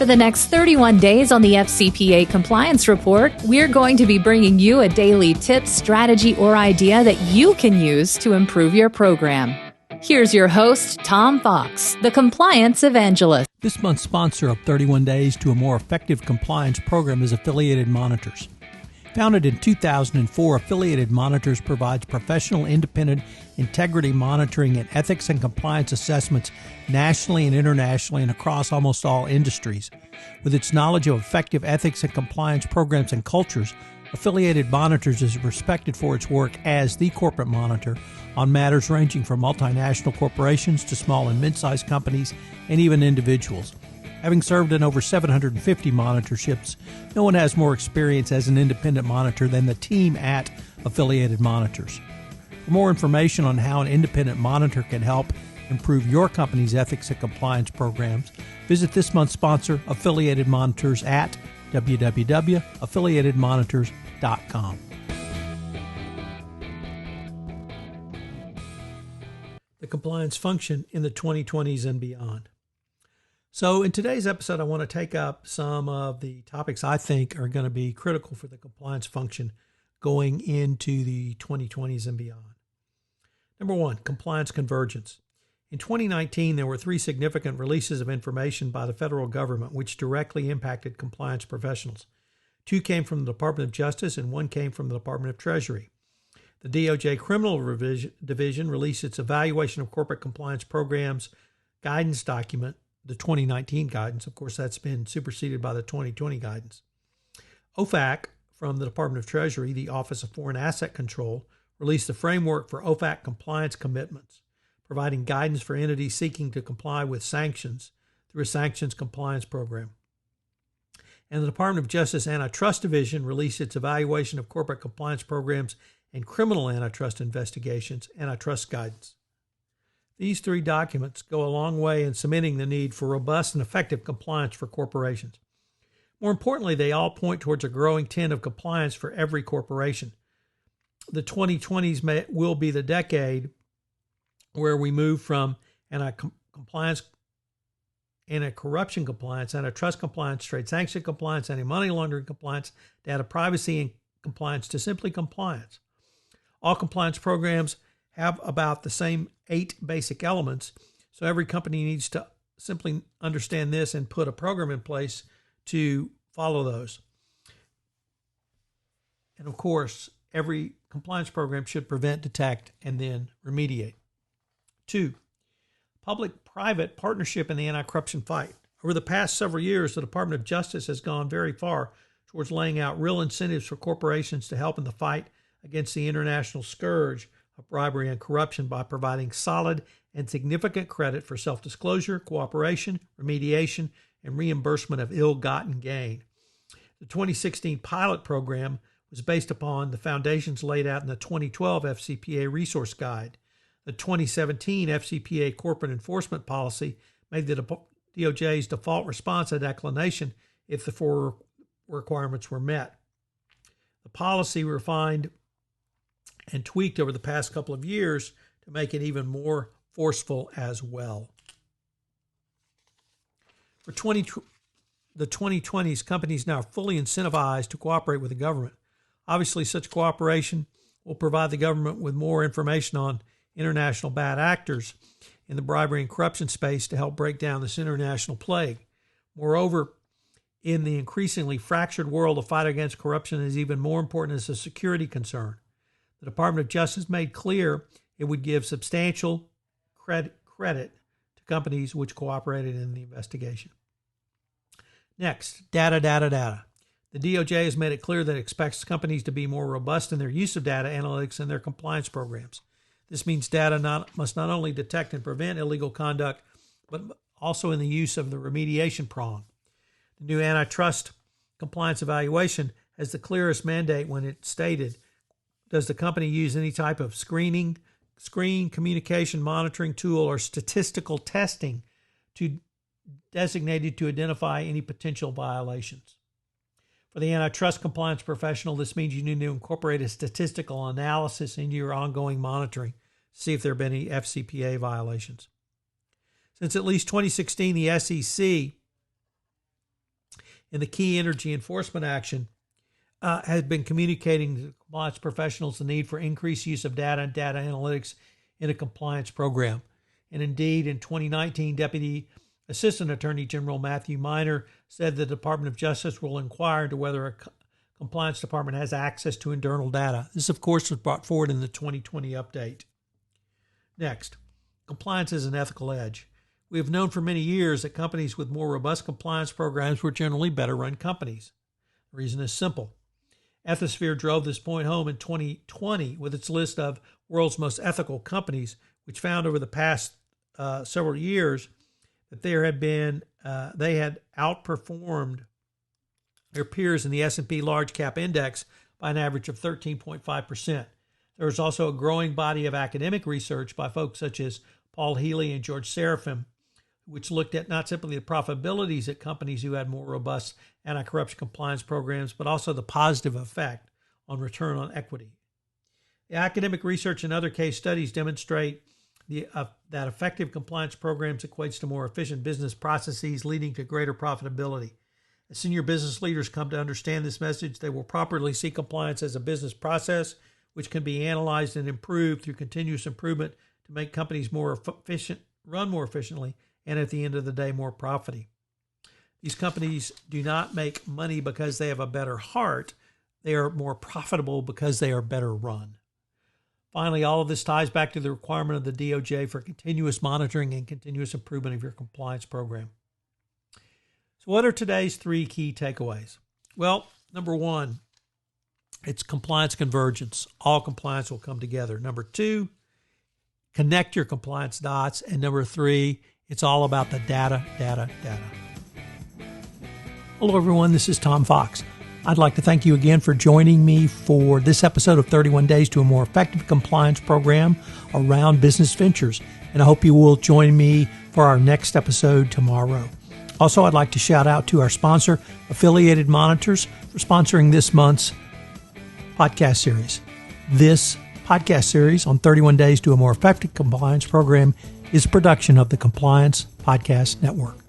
For the next 31 days on the FCPA Compliance Report, we're going to be bringing you a daily tip, strategy, or idea that you can use to improve your program. Here's your host, Tom Fox, the Compliance Evangelist. This month's sponsor of 31 Days to a More Effective Compliance program is Affiliated Monitors. Founded in 2004, Affiliated Monitors provides professional, independent integrity monitoring and ethics and compliance assessments nationally and internationally and across almost all industries. With its knowledge of effective ethics and compliance programs and cultures, Affiliated Monitors is respected for its work as the corporate monitor on matters ranging from multinational corporations to small and mid-sized companies and even individuals. Having served in over 750 monitorships, no one has more experience as an independent monitor than the team at Affiliated Monitors. For more information on how an independent monitor can help improve your company's ethics and compliance programs, visit this month's sponsor, Affiliated Monitors, at www.affiliatedmonitors.com. The compliance function in the 2020s and beyond. So in today's episode, I want to take up some of the topics I think are going to be critical for the compliance function going into the 2020s and beyond. Number one, compliance convergence. In 2019, there were three significant releases of information by the federal government which directly impacted compliance professionals. Two came from the Department of Justice and one came from the Department of Treasury. The DOJ Criminal Division released its Evaluation of Corporate Compliance Programs guidance document, the 2019 guidance. Of course, that's been superseded by the 2020 guidance. OFAC from the Department of Treasury, the Office of Foreign Asset Control, released the framework for OFAC compliance commitments, providing guidance for entities seeking to comply with sanctions through a sanctions compliance program. And the Department of Justice Antitrust Division released its Evaluation of Corporate Compliance Programs and Criminal Antitrust Investigations, antitrust guidance. These three documents go a long way in cementing the need for robust and effective compliance for corporations. More importantly, they all point towards a growing trend of compliance for every corporation. The 2020s will be the decade where we move from compliance, anti-corruption compliance, antitrust compliance, trade sanction compliance, anti-money laundering compliance, data privacy and compliance to simply compliance. All compliance programs have about the same 8 basic elements, so every company needs to simply understand this and put a program in place to follow those. And of course, every compliance program should prevent, detect, and then remediate. 2, public-private partnership in the anti-corruption fight. Over the past several years, the Department of Justice has gone very far towards laying out real incentives for corporations to help in the fight against the international scourge of bribery and corruption by providing solid and significant credit for self-disclosure, cooperation, remediation, and reimbursement of ill-gotten gain. The 2016 pilot program was based upon the foundations laid out in the 2012 FCPA Resource Guide. The 2017 FCPA Corporate Enforcement Policy made the DOJ's default response a declination if the 4 requirements were met. The policy refined and tweaked over the past couple of years to make it even more forceful as well. For the 2020s, companies now are fully incentivized to cooperate with the government. Obviously, such cooperation will provide the government with more information on international bad actors in the bribery and corruption space to help break down this international plague. Moreover, in the increasingly fractured world, the fight against corruption is even more important as a security concern. The Department of Justice made clear it would give substantial credit to companies which cooperated in the investigation. Next, data. The DOJ has made it clear that it expects companies to be more robust in their use of data analytics in their compliance programs. This means data must not only detect and prevent illegal conduct, but also in the use of the remediation prong. The new antitrust compliance evaluation has the clearest mandate when it's stated, does the company use any type of screen, communication monitoring tool, or statistical testing designated to identify any potential violations? For the antitrust compliance professional, this means you need to incorporate a statistical analysis into your ongoing monitoring to see if there have been any FCPA violations. Since at least 2016, the SEC in the key energy enforcement action has been communicating to compliance professionals the need for increased use of data and data analytics in a compliance program. And indeed, in 2019, Deputy Assistant Attorney General Matthew Minor said the Department of Justice will inquire into whether a compliance department has access to internal data. This, of course, was brought forward in the 2020 update. Next, compliance is an ethical edge. We have known for many years that companies with more robust compliance programs were generally better run companies. The reason is simple. Ethisphere drove this point home in 2020 with its list of world's most ethical companies, which found over the past several years that they had outperformed their peers in the S&P Large Cap Index by an average of 13.5%. There was also a growing body of academic research by folks such as Paul Healy and George Serafim, which looked at not simply the profitabilities at companies who had more robust anti-corruption compliance programs, but also the positive effect on return on equity. The academic research and other case studies demonstrate that effective compliance programs equates to more efficient business processes, leading to greater profitability. As senior business leaders come to understand this message, they will properly see compliance as a business process, which can be analyzed and improved through continuous improvement to make companies more efficient, run more efficiently, and at the end of the day, more profitable. These companies do not make money because they have a better heart. They are more profitable because they are better run. Finally, all of this ties back to the requirement of the DOJ for continuous monitoring and continuous improvement of your compliance program. So what are today's 3 key takeaways? Well, number 1, it's compliance convergence. All compliance will come together. Number 2, connect your compliance dots. And number 3, it's all about the data. Hello, everyone. This is Tom Fox. I'd like to thank you again for joining me for this episode of 31 Days to a More Effective Compliance Program around business ventures. And I hope you will join me for our next episode tomorrow. Also, I'd like to shout out to our sponsor, Affiliated Monitors, for sponsoring this month's podcast series. This podcast series on 31 Days to a More Effective Compliance Program is a production of the Compliance Podcast Network.